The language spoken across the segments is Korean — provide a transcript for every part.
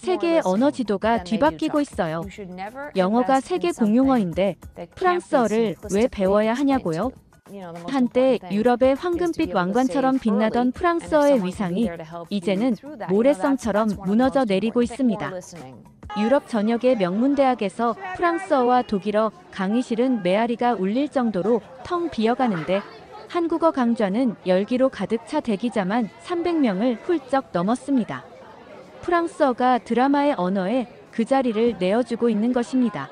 세계의 언어 지도가 뒤바뀌고 있어요. 영어가 세계 공용어인데 프랑스어를 왜 배워야 하냐고요? 한때 유럽의 황금빛 왕관처럼 빛나던 프랑스어의 위상이 이제는 모래성처럼 무너져 내리고 있습니다. 유럽 전역의 명문대학에서 프랑스어와 독일어 강의실은 메아리가 울릴 정도로 텅 비어가는데 한국어 강좌는 열기로 가득 차 대기자만 300명을 훌쩍 넘었습니다. 프랑스어가 드라마의 언어에 그 자리를 내어주고 있는 것입니다.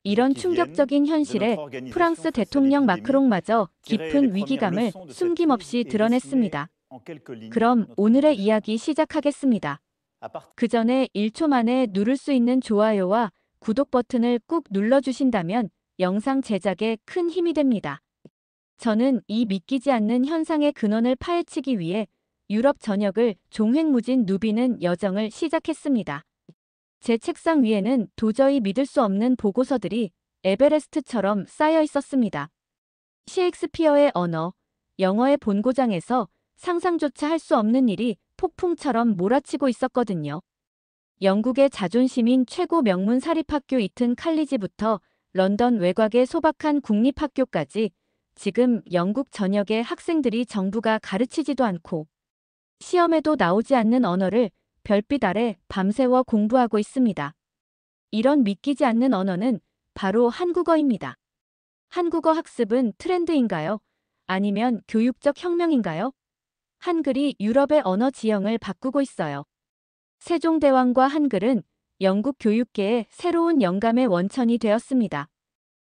이런 충격적인 현실에 프랑스 대통령 마크롱마저 깊은 위기감을 숨김없이 드러냈습니다. 그럼 오늘의 이야기 시작하겠습니다. 그 전에 1초 만에 누를 수 있는 좋아요와 구독 버튼을 꾹 눌러주신다면 영상 제작에 큰 힘이 됩니다. 저는 이 믿기지 않는 현상의 근원을 파헤치기 위해 유럽 전역을 종횡무진 누비는 여정을 시작했습니다. 제 책상 위에는 도저히 믿을 수 없는 보고서들이 에베레스트처럼 쌓여 있었습니다. 셰익스피어의 언어, 영어의 본고장에서 상상조차 할 수 없는 일이 폭풍처럼 몰아치고 있었거든요. 영국의 자존심인 최고 명문 사립학교 이튼 칼리지부터 런던 외곽의 소박한 국립학교까지 지금 영국 전역의 학생들이 정부가 가르치지도 않고 시험에도 나오지 않는 언어를 별빛 아래 밤새워 공부하고 있습니다. 이런 믿기지 않는 언어는 바로 한국어입니다. 한국어 학습은 트렌드인가요? 아니면 교육적 혁명인가요? 한글이 유럽의 언어 지형을 바꾸고 있어요. 세종대왕과 한글은 영국 교육계의 새로운 영감의 원천이 되었습니다.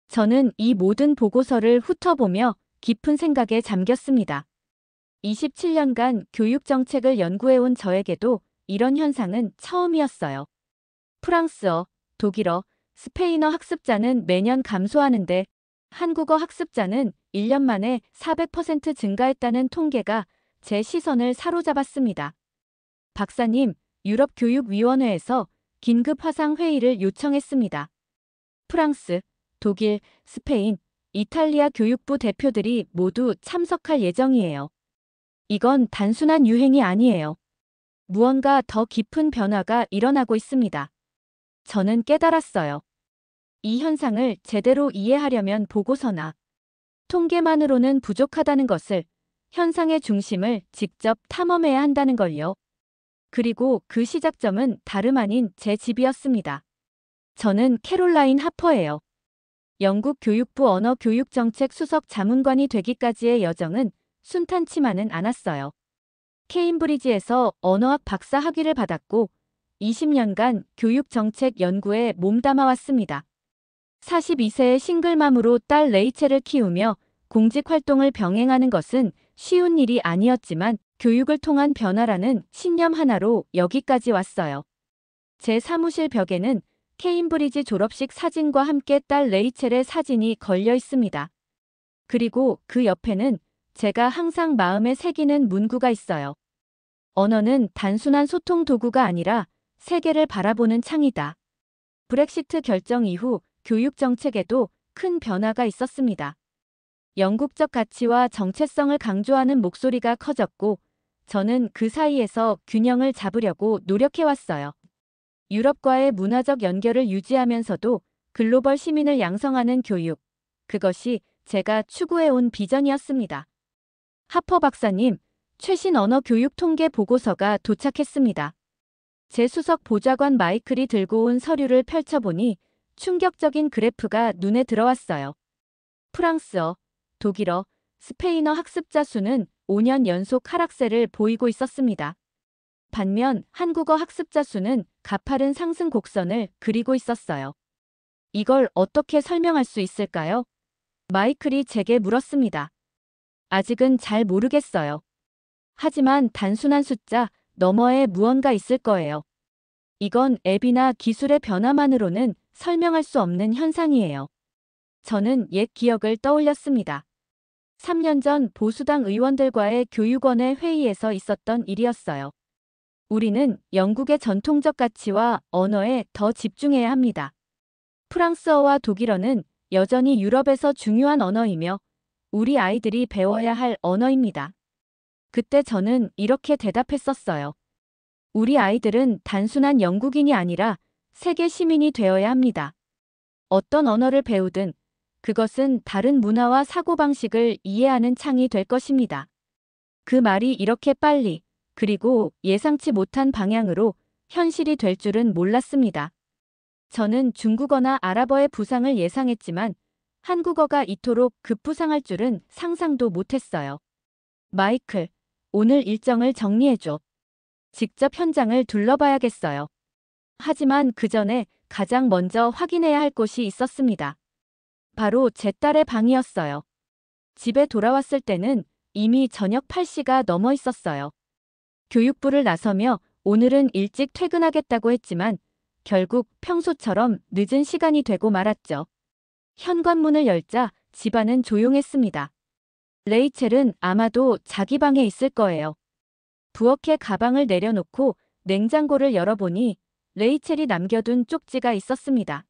저는 이 모든 보고서를 훑어보며 깊은 생각에 잠겼습니다. 27년간 교육정책을 연구해온 저에게도 이런 현상은 처음이었어요. 프랑스어, 독일어, 스페인어 학습자는 매년 감소하는데 한국어 학습자는 1년 만에 400% 증가했다는 통계가 제 시선을 사로잡았습니다. 박사님, 유럽교육위원회에서 긴급 화상회의를 요청했습니다. 프랑스, 독일, 스페인, 이탈리아 교육부 대표들이 모두 참석할 예정이에요. 이건 단순한 유행이 아니에요. 무언가 더 깊은 변화가 일어나고 있습니다. 저는 깨달았어요. 이 현상을 제대로 이해하려면 보고서나 통계만으로는 부족하다는 것을, 현상의 중심을 직접 탐험해야 한다는 걸요. 그리고 그 시작점은 다름 아닌 제 집이었습니다. 저는 캐롤라인 하퍼예요. 영국 교육부 언어교육정책 수석 자문관이 되기까지의 여정은 순탄치만은 않았어요. 케임브리지에서 언어학 박사 학위를 받았고 20년간 교육정책 연구에 몸담아왔습니다. 42세의 싱글맘으로 딸 레이첼을 키우며 공직활동을 병행하는 것은 쉬운 일이 아니었지만 교육을 통한 변화라는 신념 하나로 여기까지 왔어요. 제 사무실 벽에는 케임브리지 졸업식 사진과 함께 딸 레이첼의 사진이 걸려 있습니다. 그리고 그 옆에는 제가 항상 마음에 새기는 문구가 있어요. 언어는 단순한 소통 도구가 아니라 세계를 바라보는 창이다. 브렉시트 결정 이후 교육 정책에도 큰 변화가 있었습니다. 영국적 가치와 정체성을 강조하는 목소리가 커졌고 저는 그 사이에서 균형을 잡으려고 노력해왔어요. 유럽과의 문화적 연결을 유지하면서도 글로벌 시민을 양성하는 교육, 그것이 제가 추구해온 비전이었습니다. 하퍼 박사님, 최신 언어 교육 통계 보고서가 도착했습니다. 제 수석 보좌관 마이클이 들고 온 서류를 펼쳐보니 충격적인 그래프가 눈에 들어왔어요. 프랑스어, 독일어, 스페인어 학습자 수는 5년 연속 하락세를 보이고 있었습니다. 반면 한국어 학습자 수는 가파른 상승 곡선을 그리고 있었어요. 이걸 어떻게 설명할 수 있을까요? 마이클이 제게 물었습니다. 아직은 잘 모르겠어요. 하지만 단순한 숫자 너머에 무언가 있을 거예요. 이건 앱이나 기술의 변화만으로는 설명할 수 없는 현상이에요. 저는 옛 기억을 떠올렸습니다. 3년 전 보수당 의원들과의 교육원의 회의에서 있었던 일이었어요. 우리는 영국의 전통적 가치와 언어에 더 집중해야 합니다. 프랑스어와 독일어는 여전히 유럽에서 중요한 언어이며 우리 아이들이 배워야 할 언어입니다. 그때 저는 이렇게 대답했었어요. 우리 아이들은 단순한 영국인이 아니라 세계 시민이 되어야 합니다. 어떤 언어를 배우든 그것은 다른 문화와 사고방식을 이해하는 창이 될 것입니다. 그 말이 이렇게 빨리, 그리고 예상치 못한 방향으로 현실이 될 줄은 몰랐습니다. 저는 중국어나 아랍어의 부상을 예상했지만 한국어가 이토록 급부상할 줄은 상상도 못했어요. 마이클, 오늘 일정을 정리해줘. 직접 현장을 둘러봐야겠어요. 하지만 그 전에 가장 먼저 확인해야 할 곳이 있었습니다. 바로 제 딸의 방이었어요. 집에 돌아왔을 때는 이미 저녁 8시가 넘어 있었어요. 교육부를 나서며 오늘은 일찍 퇴근하겠다고 했지만 결국 평소처럼 늦은 시간이 되고 말았죠. 현관문을 열자 집안은 조용했습니다. 레이첼은 아마도 자기 방에 있을 거예요. 부엌에 가방을 내려놓고 냉장고를 열어보니 레이첼이 남겨둔 쪽지가 있었습니다.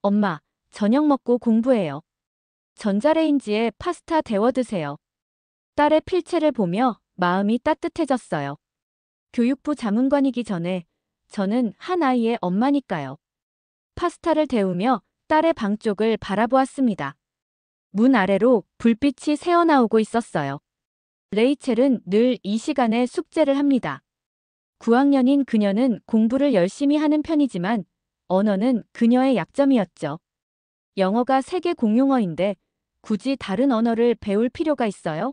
엄마, 저녁 먹고 공부해요. 전자레인지에 파스타 데워 드세요. 딸의 필체를 보며 마음이 따뜻해졌어요. 교육부 자문관이기 전에 저는 한 아이의 엄마니까요. 파스타를 데우며 딸의 방 쪽을 바라보았습니다. 문 아래로 불빛이 새어나오고 있었어요. 레이첼은 늘 이 시간에 숙제를 합니다. 9학년인 그녀는 공부를 열심히 하는 편이지만 언어는 그녀의 약점이었죠. 영어가 세계 공용어인데 굳이 다른 언어를 배울 필요가 있어요?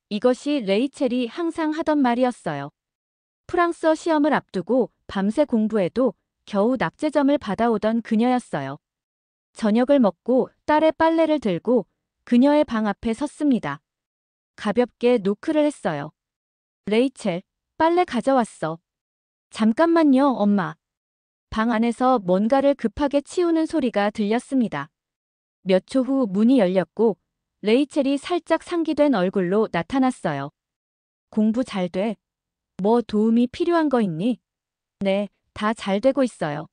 이것이 레이첼이 항상 하던 말이었어요. 프랑스어 시험을 앞두고 밤새 공부해도 겨우 낙제점을 받아오던 그녀였어요. 저녁을 먹고 딸의 빨래를 들고 그녀의 방 앞에 섰습니다. 가볍게 노크를 했어요. 레이첼, 빨래 가져왔어. 잠깐만요, 엄마. 방 안에서 뭔가를 급하게 치우는 소리가 들렸습니다. 몇 초 후 문이 열렸고 레이첼이 살짝 상기된 얼굴로 나타났어요. 공부 잘 돼? 뭐 도움이 필요한 거 있니? 네, 다 잘 되고 있어요.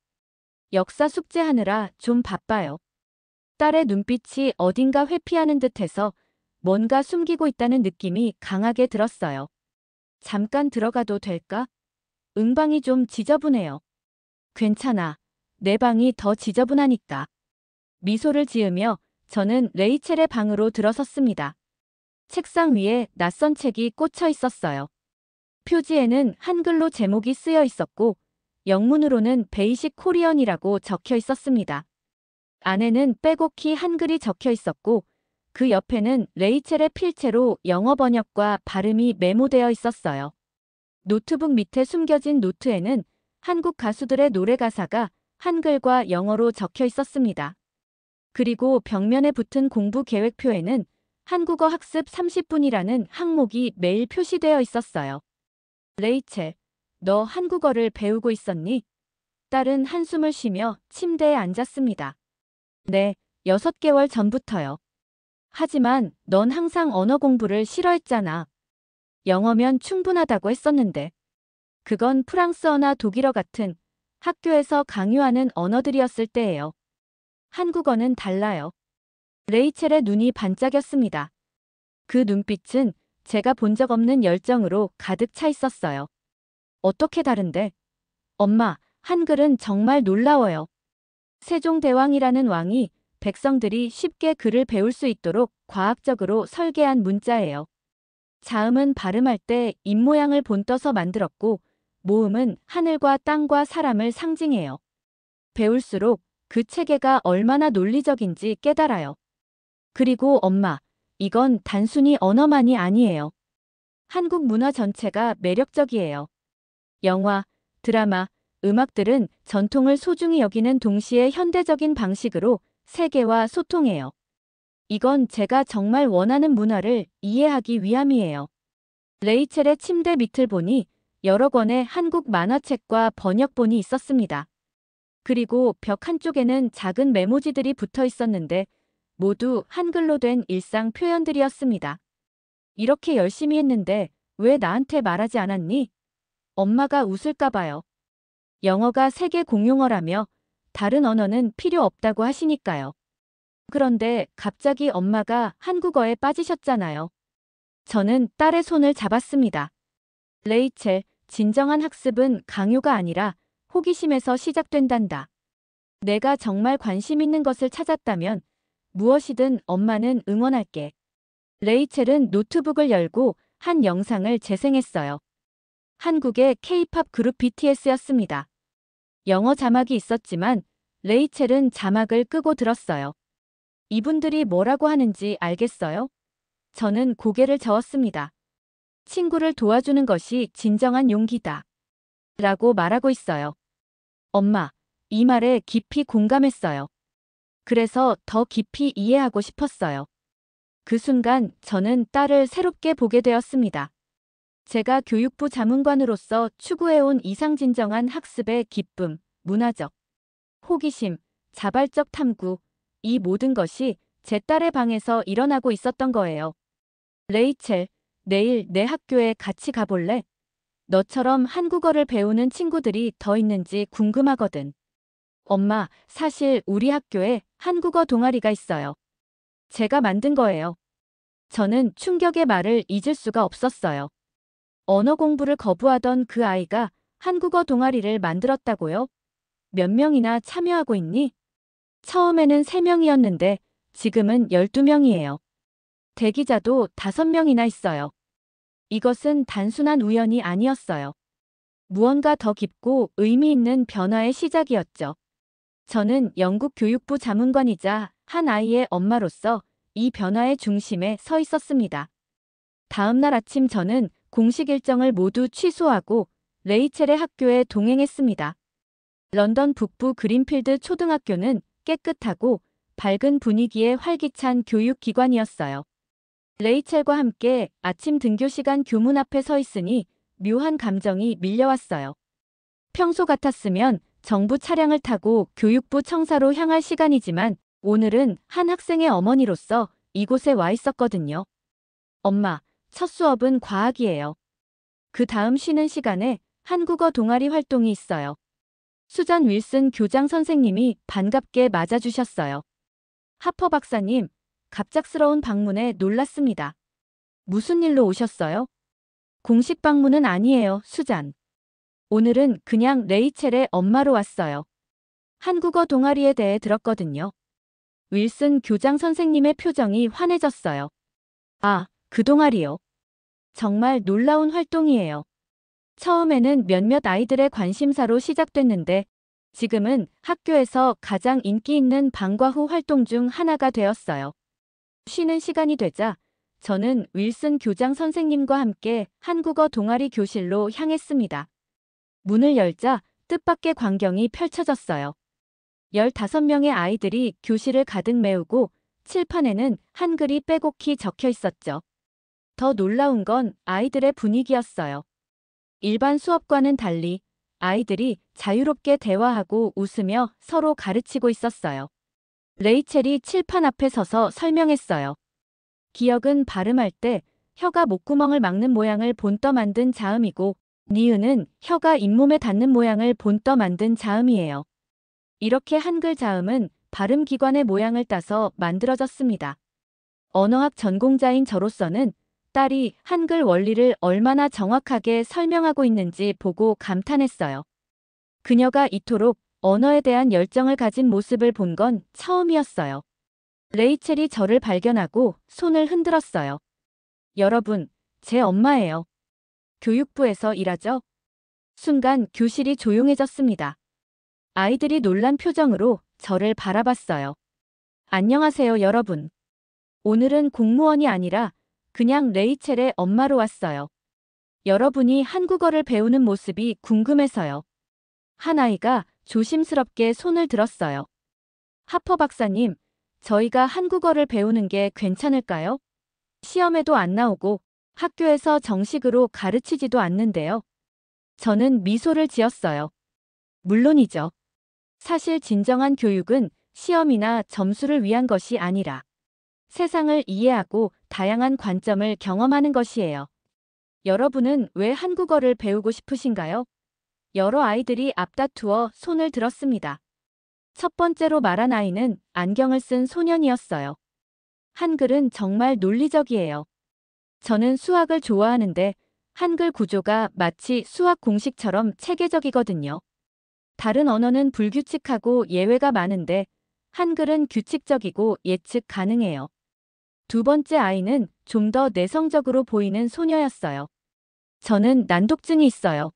역사 숙제하느라 좀 바빠요. 딸의 눈빛이 어딘가 회피하는 듯해서 뭔가 숨기고 있다는 느낌이 강하게 들었어요. 잠깐 들어가도 될까? 방이 좀 지저분해요. 괜찮아. 내 방이 더 지저분하니까. 미소를 지으며 저는 레이첼의 방으로 들어섰습니다. 책상 위에 낯선 책이 꽂혀 있었어요. 표지에는 한글로 제목이 쓰여 있었고 영문으로는 베이식 코리언이라고 적혀 있었습니다. 안에는 빼곡히 한글이 적혀 있었고 그 옆에는 레이첼의 필체로 영어 번역과 발음이 메모되어 있었어요. 노트북 밑에 숨겨진 노트에는 한국 가수들의 노래 가사가 한글과 영어로 적혀 있었습니다. 그리고 벽면에 붙은 공부 계획표에는 한국어 학습 30분이라는 항목이 매일 표시되어 있었어요. 레이첼, 너 한국어를 배우고 있었니? 딸은 한숨을 쉬며 침대에 앉았습니다. 네, 6개월 전부터요. 하지만 넌 항상 언어 공부를 싫어했잖아. 영어면 충분하다고 했었는데. 그건 프랑스어나 독일어 같은 학교에서 강요하는 언어들이었을 때예요. 한국어는 달라요. 레이첼의 눈이 반짝였습니다. 그 눈빛은 제가 본 적 없는 열정으로 가득 차 있었어요. 어떻게 다른데? 엄마, 한글은 정말 놀라워요. 세종대왕이라는 왕이 백성들이 쉽게 글을 배울 수 있도록 과학적으로 설계한 문자예요. 자음은 발음할 때 입모양을 본떠서 만들었고 모음은 하늘과 땅과 사람을 상징해요. 배울수록 그 체계가 얼마나 논리적인지 깨달아요. 그리고 엄마, 이건 단순히 언어만이 아니에요. 한국 문화 전체가 매력적이에요. 영화, 드라마, 음악들은 전통을 소중히 여기는 동시에 현대적인 방식으로 세계와 소통해요. 이건 제가 정말 원하는 문화를 이해하기 위함이에요. 레이첼의 침대 밑을 보니 여러 권의 한국 만화책과 번역본이 있었습니다. 그리고 벽 한쪽에는 작은 메모지들이 붙어 있었는데 모두 한글로 된 일상 표현들이었습니다. 이렇게 열심히 했는데 왜 나한테 말하지 않았니? 엄마가 웃을까 봐요. 영어가 세계 공용어라며 다른 언어는 필요 없다고 하시니까요. 그런데 갑자기 엄마가 한국어에 빠지셨잖아요. 저는 딸의 손을 잡았습니다. 레이첼, 진정한 학습은 강요가 아니라 호기심에서 시작된단다. 내가 정말 관심 있는 것을 찾았다면 무엇이든 엄마는 응원할게. 레이첼은 노트북을 열고 한 영상을 재생했어요. 한국의 K-팝 그룹 BTS였습니다. 영어 자막이 있었지만 레이첼은 자막을 끄고 들었어요. 이분들이 뭐라고 하는지 알겠어요? 저는 고개를 저었습니다. 친구를 도와주는 것이 진정한 용기다. 라고 말하고 있어요. 엄마, 이 말에 깊이 공감했어요. 그래서 더 깊이 이해하고 싶었어요. 그 순간 저는 딸을 새롭게 보게 되었습니다. 제가 교육부 자문관으로서 추구해온 이상 진정한 학습의 기쁨, 문화적 호기심, 자발적 탐구, 이 모든 것이 제 딸의 방에서 일어나고 있었던 거예요. 레이첼, 내일 내 학교에 같이 가볼래? 너처럼 한국어를 배우는 친구들이 더 있는지 궁금하거든. 엄마, 사실 우리 학교에 한국어 동아리가 있어요. 제가 만든 거예요. 저는 충격의 말을 잊을 수가 없었어요. 언어 공부를 거부하던 그 아이가 한국어 동아리를 만들었다고요? 몇 명이나 참여하고 있니? 처음에는 3명이었는데 지금은 12명이에요. 대기자도 5명이나 있어요. 이것은 단순한 우연이 아니었어요. 무언가 더 깊고 의미 있는 변화의 시작이었죠. 저는 영국 교육부 자문관이자 한 아이의 엄마로서 이 변화의 중심에 서 있었습니다. 다음 날 아침 저는 공식 일정을 모두 취소하고 레이첼의 학교에 동행했습니다. 런던 북부 그린필드 초등학교는 깨끗하고 밝은 분위기의 활기찬 교육기관이었어요. 레이첼과 함께 아침 등교 시간 교문 앞에 서 있으니 묘한 감정이 밀려왔어요. 평소 같았으면 정부 차량을 타고 교육부 청사로 향할 시간이지만 오늘은 한 학생의 어머니로서 이곳에 와 있었거든요. 엄마, 첫 수업은 과학이에요. 그 다음 쉬는 시간에 한국어 동아리 활동이 있어요. 수잔 윌슨 교장 선생님이 반갑게 맞아주셨어요. 하퍼 박사님, 갑작스러운 방문에 놀랐습니다. 무슨 일로 오셨어요? 공식 방문은 아니에요, 수잔. 오늘은 그냥 레이첼의 엄마로 왔어요. 한국어 동아리에 대해 들었거든요. 윌슨 교장 선생님의 표정이 환해졌어요. 아, 그 동아리요. 정말 놀라운 활동이에요. 처음에는 몇몇 아이들의 관심사로 시작됐는데 지금은 학교에서 가장 인기 있는 방과 후 활동 중 하나가 되었어요. 쉬는 시간이 되자 저는 윌슨 교장 선생님과 함께 한국어 동아리 교실로 향했습니다. 문을 열자 뜻밖의 광경이 펼쳐졌어요. 15명의 아이들이 교실을 가득 메우고 칠판에는 한글이 빼곡히 적혀 있었죠. 더 놀라운 건 아이들의 분위기였어요. 일반 수업과는 달리 아이들이 자유롭게 대화하고 웃으며 서로 가르치고 있었어요. 레이첼이 칠판 앞에 서서 설명했어요. 기억은 발음할 때 혀가 목구멍을 막는 모양을 본떠 만든 자음이고 니은은 혀가 잇몸에 닿는 모양을 본떠 만든 자음이에요. 이렇게 한글 자음은 발음 기관의 모양을 따서 만들어졌습니다. 언어학 전공자인 저로서는 딸이 한글 원리를 얼마나 정확하게 설명하고 있는지 보고 감탄했어요. 그녀가 이토록 언어에 대한 열정을 가진 모습을 본 건 처음이었어요. 레이첼이 저를 발견하고 손을 흔들었어요. 여러분, 제 엄마예요. 교육부에서 일하죠? 순간 교실이 조용해졌습니다. 아이들이 놀란 표정으로 저를 바라봤어요. 안녕하세요, 여러분. 오늘은 공무원이 아니라 그냥 레이첼의 엄마로 왔어요. 여러분이 한국어를 배우는 모습이 궁금해서요. 한 아이가 조심스럽게 손을 들었어요. 하퍼 박사님, 저희가 한국어를 배우는 게 괜찮을까요? 시험에도 안 나오고 학교에서 정식으로 가르치지도 않는데요. 저는 미소를 지었어요. 물론이죠. 사실 진정한 교육은 시험이나 점수를 위한 것이 아니라 세상을 이해하고 다양한 관점을 경험하는 것이에요. 여러분은 왜 한국어를 배우고 싶으신가요? 여러 아이들이 앞다투어 손을 들었습니다. 첫 번째로 말한 아이는 안경을 쓴 소년이었어요. 한글은 정말 논리적이에요. 저는 수학을 좋아하는데 한글 구조가 마치 수학 공식처럼 체계적이거든요. 다른 언어는 불규칙하고 예외가 많은데 한글은 규칙적이고 예측 가능해요. 두 번째 아이는 좀 더 내성적으로 보이는 소녀였어요. 저는 난독증이 있어요.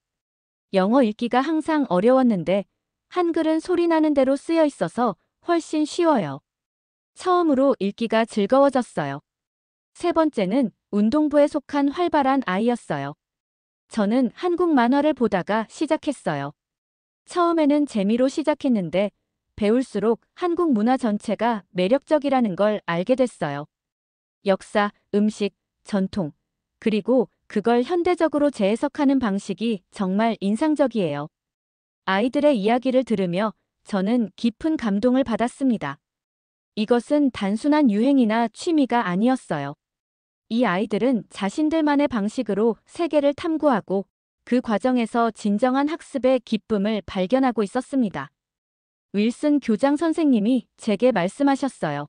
영어 읽기가 항상 어려웠는데 한글은 소리 나는 대로 쓰여 있어서 훨씬 쉬워요. 처음으로 읽기가 즐거워졌어요. 세 번째는 운동부에 속한 활발한 아이였어요. 저는 한국 만화를 보다가 시작했어요. 처음에는 재미로 시작했는데 배울수록 한국 문화 전체가 매력적이라는 걸 알게 됐어요. 역사, 음식, 전통, 그리고 그걸 현대적으로 재해석하는 방식이 정말 인상적이에요. 아이들의 이야기를 들으며 저는 깊은 감동을 받았습니다. 이것은 단순한 유행이나 취미가 아니었어요. 이 아이들은 자신들만의 방식으로 세계를 탐구하고 그 과정에서 진정한 학습의 기쁨을 발견하고 있었습니다. 윌슨 교장 선생님이 제게 말씀하셨어요.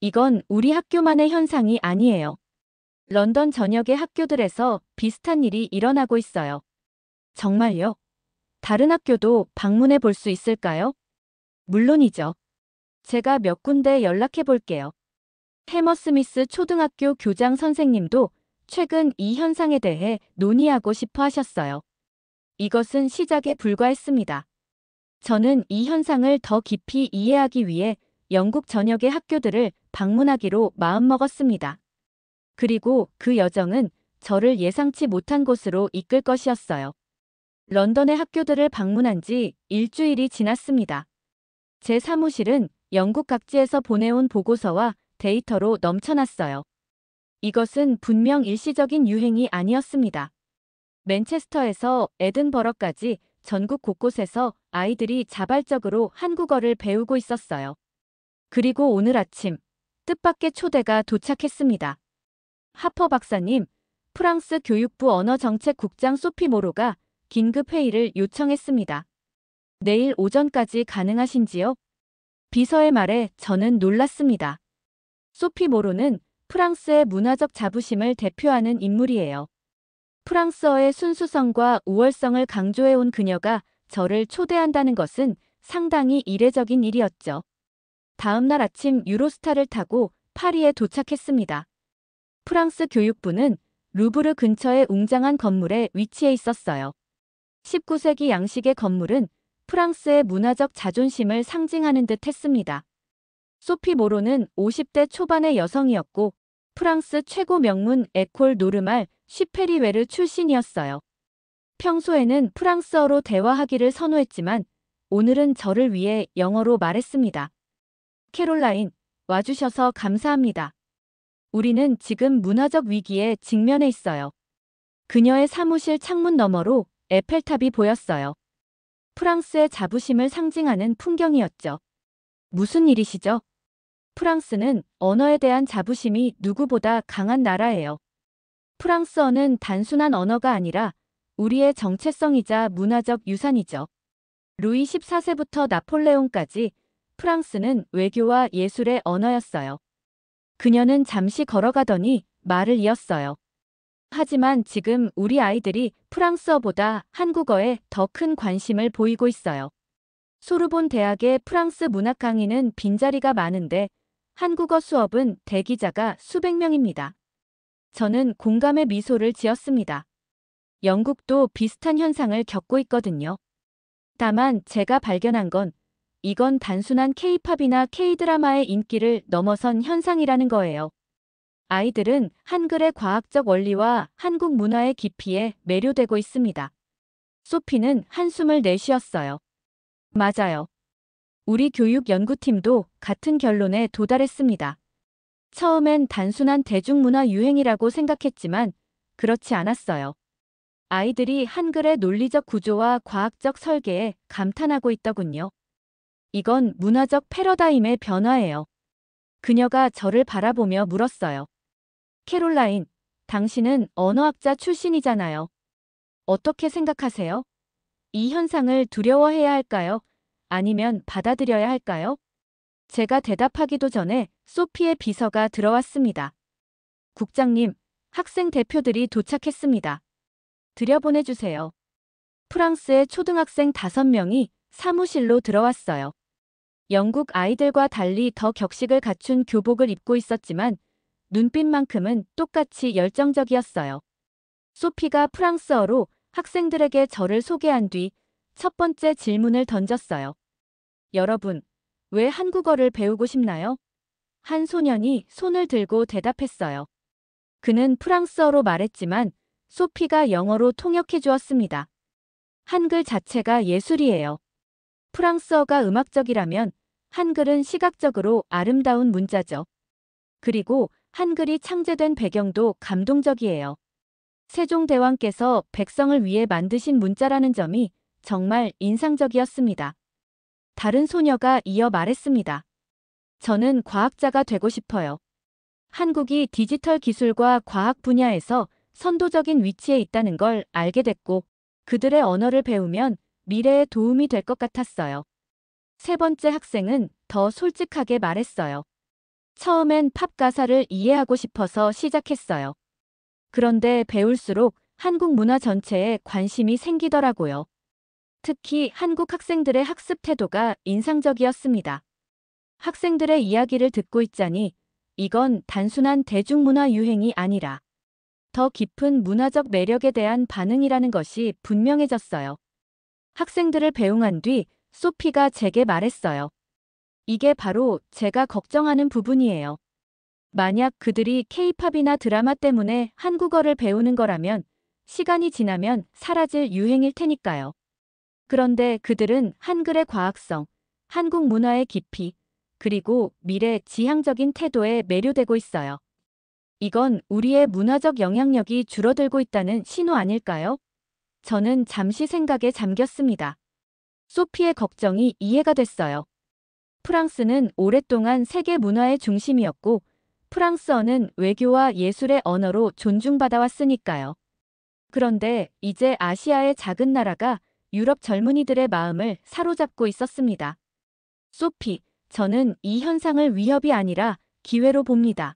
이건 우리 학교만의 현상이 아니에요. 런던 전역의 학교들에서 비슷한 일이 일어나고 있어요. 정말요? 다른 학교도 방문해 볼 수 있을까요? 물론이죠. 제가 몇 군데 연락해 볼게요. 해머스미스 초등학교 교장 선생님도 최근 이 현상에 대해 논의하고 싶어 하셨어요. 이것은 시작에 불과했습니다. 저는 이 현상을 더 깊이 이해하기 위해 영국 전역의 학교들을 방문하기로 마음먹었습니다. 그리고 그 여정은 저를 예상치 못한 곳으로 이끌 것이었어요. 런던의 학교들을 방문한 지 일주일이 지났습니다. 제 사무실은 영국 각지에서 보내온 보고서와 데이터로 넘쳐났어요. 이것은 분명 일시적인 유행이 아니었습니다. 맨체스터에서 에든버러까지 전국 곳곳에서 아이들이 자발적으로 한국어를 배우고 있었어요. 그리고 오늘 아침 뜻밖의 초대가 도착했습니다. 하퍼 박사님, 프랑스 교육부 언어정책국장 소피 모로가 긴급 회의를 요청했습니다. 내일 오전까지 가능하신지요? 비서의 말에 저는 놀랐습니다. 소피 모로는 프랑스의 문화적 자부심을 대표하는 인물이에요. 프랑스어의 순수성과 우월성을 강조해온 그녀가 저를 초대한다는 것은 상당히 이례적인 일이었죠. 다음 날 아침 유로스타를 타고 파리에 도착했습니다. 프랑스 교육부는 루브르 근처의 웅장한 건물에 위치해 있었어요. 19세기 양식의 건물은 프랑스의 문화적 자존심을 상징하는 듯 했습니다. 소피 모로는 50대 초반의 여성이었고 프랑스 최고 명문 에콜 노르말 슈페리웨르 출신이었어요. 평소에는 프랑스어로 대화하기를 선호했지만 오늘은 저를 위해 영어로 말했습니다. 캐롤라인, 와주셔서 감사합니다. 우리는 지금 문화적 위기에 직면해 있어요. 그녀의 사무실 창문 너머로 에펠탑이 보였어요. 프랑스의 자부심을 상징하는 풍경이었죠. 무슨 일이시죠? 프랑스는 언어에 대한 자부심이 누구보다 강한 나라예요. 프랑스어는 단순한 언어가 아니라 우리의 정체성이자 문화적 유산이죠. 루이 14세부터 나폴레옹까지 프랑스는 외교와 예술의 언어였어요. 그녀는 잠시 걸어가더니 말을 이었어요. 하지만 지금 우리 아이들이 프랑스어보다 한국어에 더 큰 관심을 보이고 있어요. 소르본 대학의 프랑스 문학 강의는 빈자리가 많은데 한국어 수업은 대기자가 수백 명입니다. 저는 공감의 미소를 지었습니다. 영국도 비슷한 현상을 겪고 있거든요. 다만 제가 발견한 건 이건 단순한 K-팝이나 K-드라마의 인기를 넘어선 현상이라는 거예요. 아이들은 한글의 과학적 원리와 한국 문화의 깊이에 매료되고 있습니다. 소피는 한숨을 내쉬었어요. 맞아요. 우리 교육 연구팀도 같은 결론에 도달했습니다. 처음엔 단순한 대중문화 유행이라고 생각했지만 그렇지 않았어요. 아이들이 한글의 논리적 구조와 과학적 설계에 감탄하고 있더군요. 이건 문화적 패러다임의 변화예요. 그녀가 저를 바라보며 물었어요. 캐롤라인, 당신은 언어학자 출신이잖아요. 어떻게 생각하세요? 이 현상을 두려워해야 할까요? 아니면 받아들여야 할까요? 제가 대답하기도 전에 소피의 비서가 들어왔습니다. 국장님, 학생 대표들이 도착했습니다. 들여보내주세요. 프랑스의 초등학생 5명이 사무실로 들어왔어요. 영국 아이들과 달리 더 격식을 갖춘 교복을 입고 있었지만 눈빛만큼은 똑같이 열정적이었어요. 소피가 프랑스어로 학생들에게 저를 소개한 뒤 첫 번째 질문을 던졌어요. 여러분, 왜 한국어를 배우고 싶나요? 한 소년이 손을 들고 대답했어요. 그는 프랑스어로 말했지만 소피가 영어로 통역해 주었습니다. 한글 자체가 예술이에요. 프랑스어가 음악적이라면 한글은 시각적으로 아름다운 문자죠. 그리고 한글이 창제된 배경도 감동적이에요. 세종대왕께서 백성을 위해 만드신 문자라는 점이 정말 인상적이었습니다. 다른 소녀가 이어 말했습니다. 저는 과학자가 되고 싶어요. 한국이 디지털 기술과 과학 분야에서 선도적인 위치에 있다는 걸 알게 됐고 그들의 언어를 배우면 미래에 도움이 될 것 같았어요. 세 번째 학생은 더 솔직하게 말했어요. 처음엔 팝 가사를 이해하고 싶어서 시작했어요. 그런데 배울수록 한국 문화 전체에 관심이 생기더라고요. 특히 한국 학생들의 학습 태도가 인상적이었습니다. 학생들의 이야기를 듣고 있자니 이건 단순한 대중문화 유행이 아니라 더 깊은 문화적 매력에 대한 반응이라는 것이 분명해졌어요. 학생들을 배웅한 뒤 소피가 제게 말했어요. 이게 바로 제가 걱정하는 부분이에요. 만약 그들이 K-팝이나 드라마 때문에 한국어를 배우는 거라면 시간이 지나면 사라질 유행일 테니까요. 그런데 그들은 한글의 과학성, 한국 문화의 깊이, 그리고 미래 지향적인 태도에 매료되고 있어요. 이건 우리의 문화적 영향력이 줄어들고 있다는 신호 아닐까요? 저는 잠시 생각에 잠겼습니다. 소피의 걱정이 이해가 됐어요. 프랑스는 오랫동안 세계 문화의 중심이었고 프랑스어는 외교와 예술의 언어로 존중받아왔으니까요. 그런데 이제 아시아의 작은 나라가 유럽 젊은이들의 마음을 사로잡고 있었습니다. 소피, 저는 이 현상을 위협이 아니라 기회로 봅니다.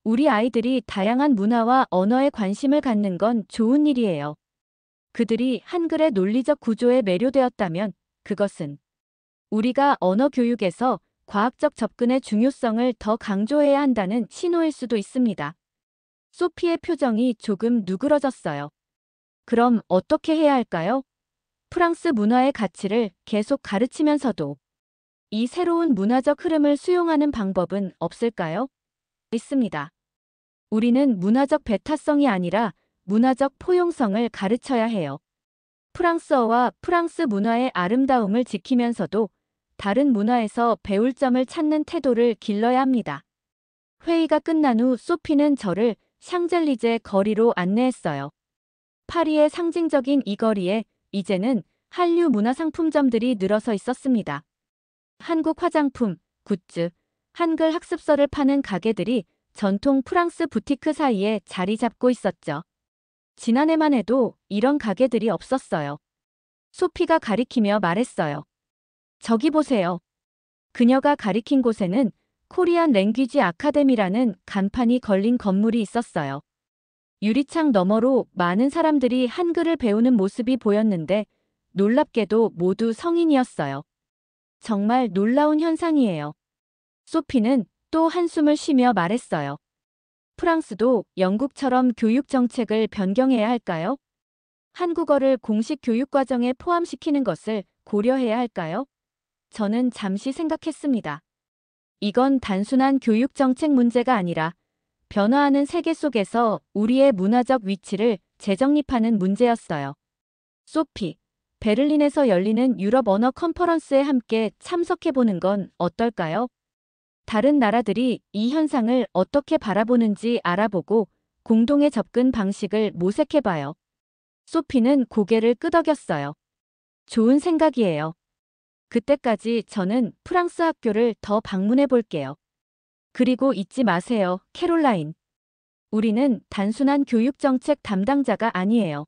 우리 아이들이 다양한 문화와 언어에 관심을 갖는 건 좋은 일이에요. 그들이 한글의 논리적 구조에 매료되었다면 그것은 우리가 언어 교육에서 과학적 접근의 중요성을 더 강조해야 한다는 신호일 수도 있습니다. 소피의 표정이 조금 누그러졌어요. 그럼 어떻게 해야 할까요? 프랑스 문화의 가치를 계속 가르치면서도 이 새로운 문화적 흐름을 수용하는 방법은 없을까요? 있습니다. 우리는 문화적 배타성이 아니라 문화적 포용성을 가르쳐야 해요. 프랑스어와 프랑스 문화의 아름다움을 지키면서도 다른 문화에서 배울 점을 찾는 태도를 길러야 합니다. 회의가 끝난 후 소피는 저를 샹젤리제 거리로 안내했어요. 파리의 상징적인 이 거리에 이제는 한류 문화상품점들이 늘어서 있었습니다. 한국 화장품, 굿즈, 한글 학습서를 파는 가게들이 전통 프랑스 부티크 사이에 자리 잡고 있었죠. 지난해만 해도 이런 가게들이 없었어요. 소피가 가리키며 말했어요. 저기 보세요. 그녀가 가리킨 곳에는 코리안 랭귀지 아카데미라는 간판이 걸린 건물이 있었어요. 유리창 너머로 많은 사람들이 한글을 배우는 모습이 보였는데 놀랍게도 모두 성인이었어요. 정말 놀라운 현상이에요. 소피는 또 한숨을 쉬며 말했어요. 프랑스도 영국처럼 교육 정책을 변경해야 할까요? 한국어를 공식 교육 과정에 포함시키는 것을 고려해야 할까요? 저는 잠시 생각했습니다. 이건 단순한 교육 정책 문제가 아니라 변화하는 세계 속에서 우리의 문화적 위치를 재정립하는 문제였어요. 소피, 베를린에서 열리는 유럽 언어 컨퍼런스에 함께 참석해보는 건 어떨까요? 다른 나라들이 이 현상을 어떻게 바라보는지 알아보고 공동의 접근 방식을 모색해봐요. 소피는 고개를 끄덕였어요. 좋은 생각이에요. 그때까지 저는 프랑스 학교를 더 방문해 볼게요. 그리고 잊지 마세요, 캐롤라인. 우리는 단순한 교육정책 담당자가 아니에요.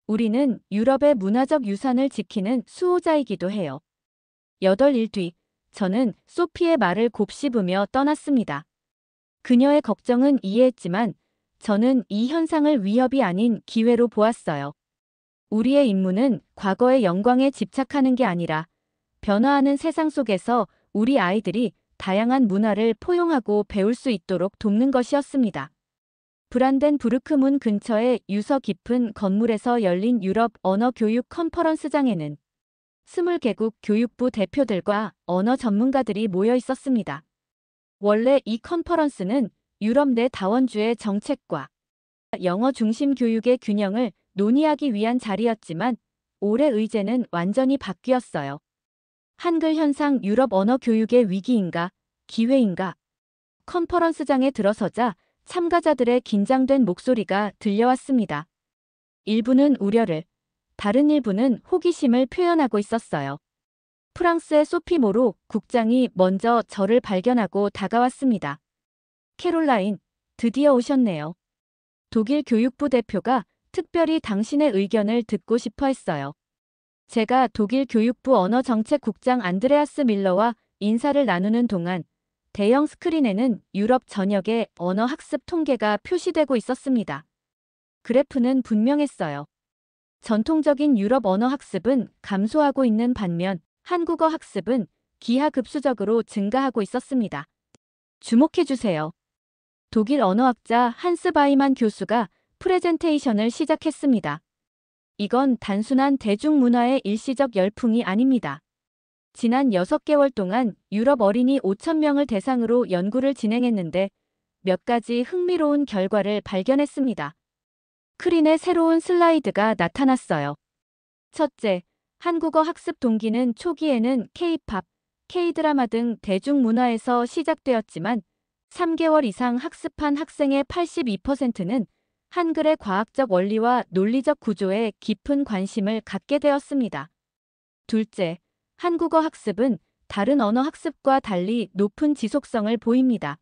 우리는 유럽의 문화적 유산을 지키는 수호자이기도 해요. 8일 뒤, 저는 소피의 말을 곱씹으며 떠났습니다. 그녀의 걱정은 이해했지만 저는 이 현상을 위협이 아닌 기회로 보았어요. 우리의 임무는 과거의 영광에 집착하는 게 아니라 변화하는 세상 속에서 우리 아이들이 다양한 문화를 포용하고 배울 수 있도록 돕는 것이었습니다. 브란덴부르크 문 근처의 유서 깊은 건물에서 열린 유럽 언어 교육 컨퍼런스장에는 20개국 교육부 대표들과 언어 전문가들이 모여 있었습니다. 원래 이 컨퍼런스는 유럽 내 다원주의 정책과 영어 중심 교육의 균형을 논의하기 위한 자리였지만 올해 의제는 완전히 바뀌었어요. 한글 현상 유럽 언어 교육의 위기인가, 기회인가? 컨퍼런스장에 들어서자 참가자들의 긴장된 목소리가 들려왔습니다. 일부는 우려를, 다른 일부는 호기심을 표현하고 있었어요. 프랑스의 소피 모로 국장이 먼저 저를 발견하고 다가왔습니다. 캐롤라인, 드디어 오셨네요. 독일 교육부 대표가 특별히 당신의 의견을 듣고 싶어 했어요. 제가 독일 교육부 언어정책국장 안드레아스 밀러와 인사를 나누는 동안 대형 스크린에는 유럽 전역의 언어학습 통계가 표시되고 있었습니다. 그래프는 분명했어요. 전통적인 유럽 언어학습은 감소하고 있는 반면 한국어 학습은 기하급수적으로 증가하고 있었습니다. 주목해주세요. 독일 언어학자 한스 바이만 교수가 프레젠테이션을 시작했습니다. 이건 단순한 대중문화의 일시적 열풍이 아닙니다. 지난 6개월 동안 유럽 어린이 5,000명을 대상으로 연구를 진행했는데 몇 가지 흥미로운 결과를 발견했습니다. 스크린에 새로운 슬라이드가 나타났어요. 첫째, 한국어 학습 동기는 초기에는 K-팝, K-드라마 등 대중문화에서 시작되었지만 3개월 이상 학습한 학생의 82%는 한글의 과학적 원리와 논리적 구조에 깊은 관심을 갖게 되었습니다. 둘째, 한국어 학습은 다른 언어 학습과 달리 높은 지속성을 보입니다.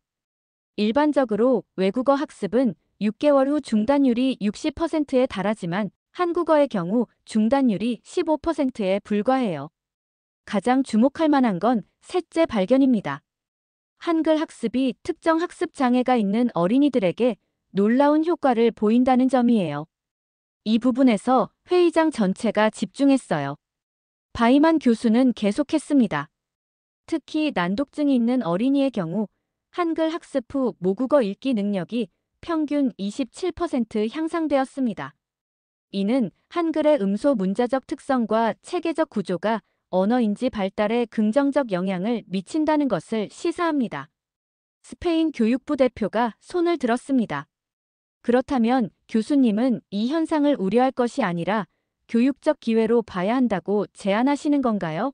일반적으로 외국어 학습은 6개월 후 중단율이 60%에 달하지만 한국어의 경우 중단율이 15%에 불과해요. 가장 주목할 만한 건 셋째 발견입니다. 한글 학습이 특정 학습 장애가 있는 어린이들에게 놀라운 효과를 보인다는 점이에요. 이 부분에서 회의장 전체가 집중했어요. 바이만 교수는 계속했습니다. 특히 난독증이 있는 어린이의 경우 한글 학습 후 모국어 읽기 능력이 평균 27% 향상되었습니다. 이는 한글의 음소 문자적 특성과 체계적 구조가 언어인지 발달에 긍정적 영향을 미친다는 것을 시사합니다. 스페인 교육부 대표가 손을 들었습니다. 그렇다면 교수님은 이 현상을 우려할 것이 아니라 교육적 기회로 봐야 한다고 제안하시는 건가요?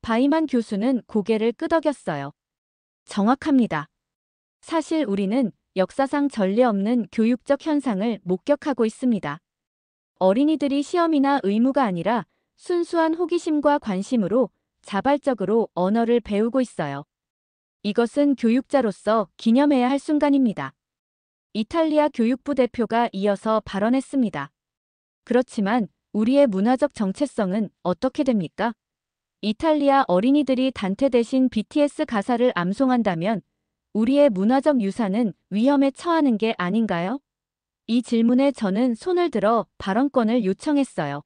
바이만 교수는 고개를 끄덕였어요. 정확합니다. 사실 우리는 역사상 전례 없는 교육적 현상을 목격하고 있습니다. 어린이들이 시험이나 의무가 아니라 순수한 호기심과 관심으로 자발적으로 언어를 배우고 있어요. 이것은 교육자로서 기념해야 할 순간입니다. 이탈리아 교육부 대표가 이어서 발언했습니다. 그렇지만 우리의 문화적 정체성은 어떻게 됩니까? 이탈리아 어린이들이 단테 대신 BTS 가사를 암송한다면 우리의 문화적 유산은 위험에 처하는 게 아닌가요? 이 질문에 저는 손을 들어 발언권을 요청했어요.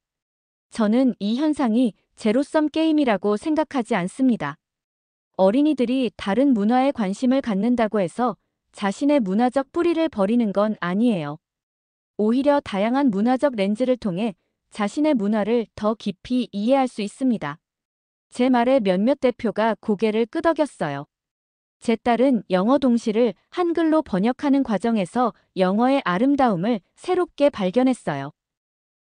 저는 이 현상이 제로섬 게임이라고 생각하지 않습니다. 어린이들이 다른 문화에 관심을 갖는다고 해서 자신의 문화적 뿌리를 버리는 건 아니에요. 오히려 다양한 문화적 렌즈를 통해 자신의 문화를 더 깊이 이해할 수 있습니다. 제 말에 몇몇 대표가 고개를 끄덕였어요. 제 딸은 영어 동시를 한글로 번역하는 과정에서 영어의 아름다움을 새롭게 발견했어요.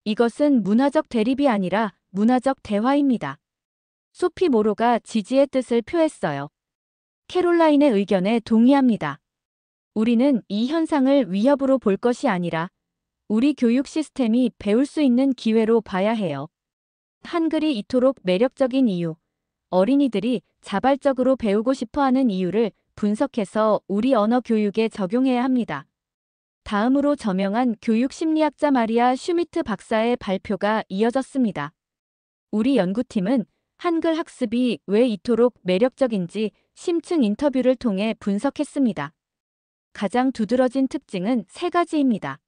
이것은 문화적 대립이 아니라 문화적 대화입니다. 소피 모로가 지지의 뜻을 표했어요. 캐롤라인의 의견에 동의합니다. 우리는 이 현상을 위협으로 볼 것이 아니라 우리 교육 시스템이 배울 수 있는 기회로 봐야 해요. 한글이 이토록 매력적인 이유, 어린이들이 자발적으로 배우고 싶어하는 이유를 분석해서 우리 언어 교육에 적용해야 합니다. 다음으로 저명한 교육 심리학자 마리아 슈미트 박사의 발표가 이어졌습니다. 우리 연구팀은 한글 학습이 왜 이토록 매력적인지 심층 인터뷰를 통해 분석했습니다. 가장 두드러진 특징은 세 가지입니다.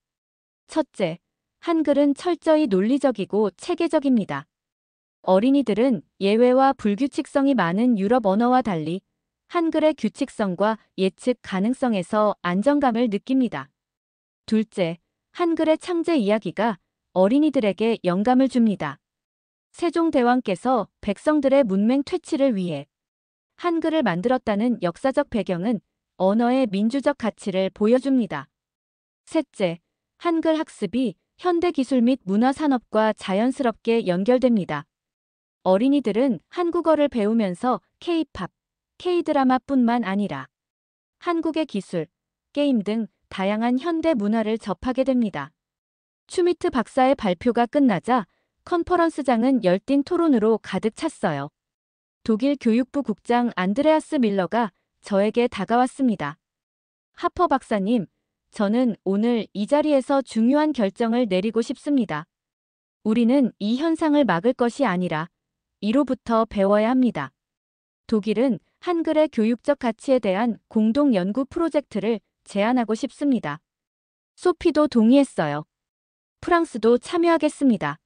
첫째, 한글은 철저히 논리적이고 체계적입니다. 어린이들은 예외와 불규칙성이 많은 유럽 언어와 달리 한글의 규칙성과 예측 가능성에서 안정감을 느낍니다. 둘째, 한글의 창제 이야기가 어린이들에게 영감을 줍니다. 세종대왕께서 백성들의 문맹 퇴치를 위해 한글을 만들었다는 역사적 배경은 언어의 민주적 가치를 보여줍니다. 셋째, 한글 학습이 현대 기술 및 문화 산업과 자연스럽게 연결됩니다. 어린이들은 한국어를 배우면서 K-팝, K-드라마뿐만 아니라 한국의 기술, 게임 등 다양한 현대 문화를 접하게 됩니다. 슈미트 박사의 발표가 끝나자 컨퍼런스장은 열띤 토론으로 가득 찼어요. 독일 교육부 국장 안드레아스 밀러가 저에게 다가왔습니다. 하퍼 박사님, 저는 오늘 이 자리에서 중요한 결정을 내리고 싶습니다. 우리는 이 현상을 막을 것이 아니라 이로부터 배워야 합니다. 독일은 한글의 교육적 가치에 대한 공동 연구 프로젝트를 제안하고 싶습니다. 소피도 동의했어요. 프랑스도 참여하겠습니다.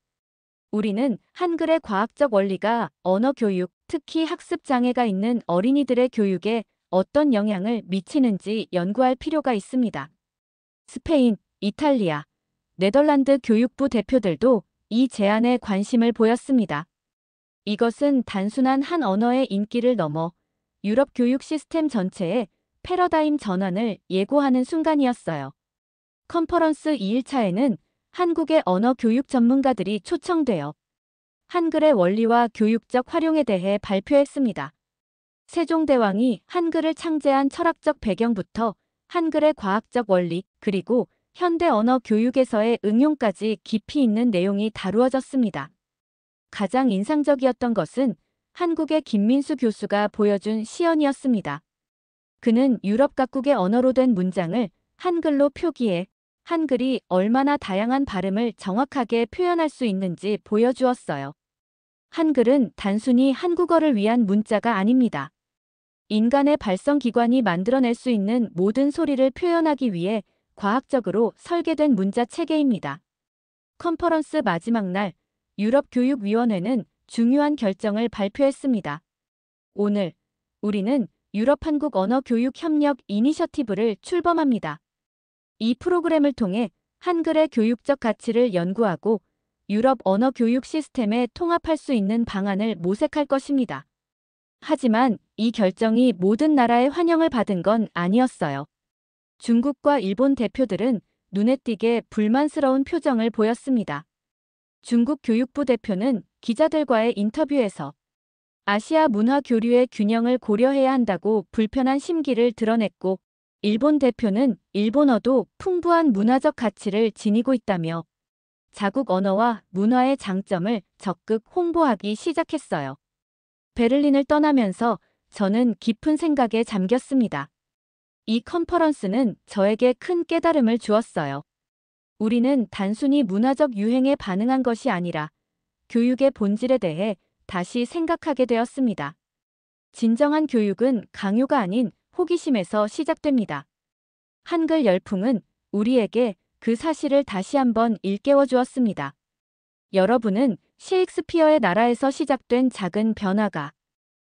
우리는 한글의 과학적 원리가 언어 교육, 특히 학습 장애가 있는 어린이들의 교육에 어떤 영향을 미치는지 연구할 필요가 있습니다. 스페인, 이탈리아, 네덜란드 교육부 대표들도 이 제안에 관심을 보였습니다. 이것은 단순한 한 언어의 인기를 넘어 유럽 교육 시스템 전체의 패러다임 전환을 예고하는 순간이었어요. 컨퍼런스 2일차에는 한국의 언어 교육 전문가들이 초청되어 한글의 원리와 교육적 활용에 대해 발표했습니다. 세종대왕이 한글을 창제한 철학적 배경부터 한글의 과학적 원리, 그리고 현대 언어 교육에서의 응용까지 깊이 있는 내용이 다루어졌습니다. 가장 인상적이었던 것은 한국의 김민수 교수가 보여준 시연이었습니다. 그는 유럽 각국의 언어로 된 문장을 한글로 표기해 한글이 얼마나 다양한 발음을 정확하게 표현할 수 있는지 보여주었어요. 한글은 단순히 한국어를 위한 문자가 아닙니다. 인간의 발성기관이 만들어낼 수 있는 모든 소리를 표현하기 위해 과학적으로 설계된 문자 체계입니다. 컨퍼런스 마지막 날, 유럽교육위원회는 중요한 결정을 발표했습니다. 오늘, 우리는 유럽-한국 언어교육협력 이니셔티브를 출범합니다. 이 프로그램을 통해 한글의 교육적 가치를 연구하고 유럽 언어 교육 시스템에 통합할 수 있는 방안을 모색할 것입니다. 하지만 이 결정이 모든 나라의 환영을 받은 건 아니었어요. 중국과 일본 대표들은 눈에 띄게 불만스러운 표정을 보였습니다. 중국 교육부 대표는 기자들과의 인터뷰에서 아시아 문화 교류의 균형을 고려해야 한다고 불편한 심기를 드러냈고, 일본 대표는 일본어도 풍부한 문화적 가치를 지니고 있다며 자국 언어와 문화의 장점을 적극 홍보하기 시작했어요. 베를린을 떠나면서 저는 깊은 생각에 잠겼습니다. 이 컨퍼런스는 저에게 큰 깨달음을 주었어요. 우리는 단순히 문화적 유행에 반응한 것이 아니라 교육의 본질에 대해 다시 생각하게 되었습니다. 진정한 교육은 강요가 아닌 호기심에서 시작됩니다. 한글 열풍은 우리에게 그 사실을 다시 한번 일깨워 주었습니다. 여러분은 셰익스피어의 나라에서 시작된 작은 변화가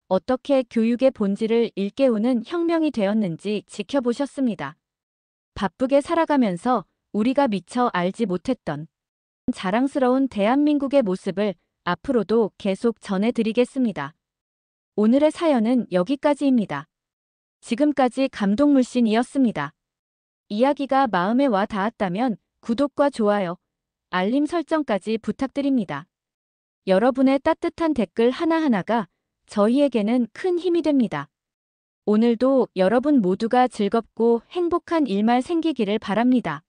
어떻게 교육의 본질을 일깨우는 혁명이 되었는지 지켜보셨습니다. 바쁘게 살아가면서 우리가 미처 알지 못했던 자랑스러운 대한민국의 모습을 앞으로도 계속 전해드리겠습니다. 오늘의 사연은 여기까지입니다. 지금까지 감동물씬이었습니다. 이야기가 마음에 와 닿았다면 구독과 좋아요, 알림 설정까지 부탁드립니다. 여러분의 따뜻한 댓글 하나하나가 저희에게는 큰 힘이 됩니다. 오늘도 여러분 모두가 즐겁고 행복한 일만 생기기를 바랍니다.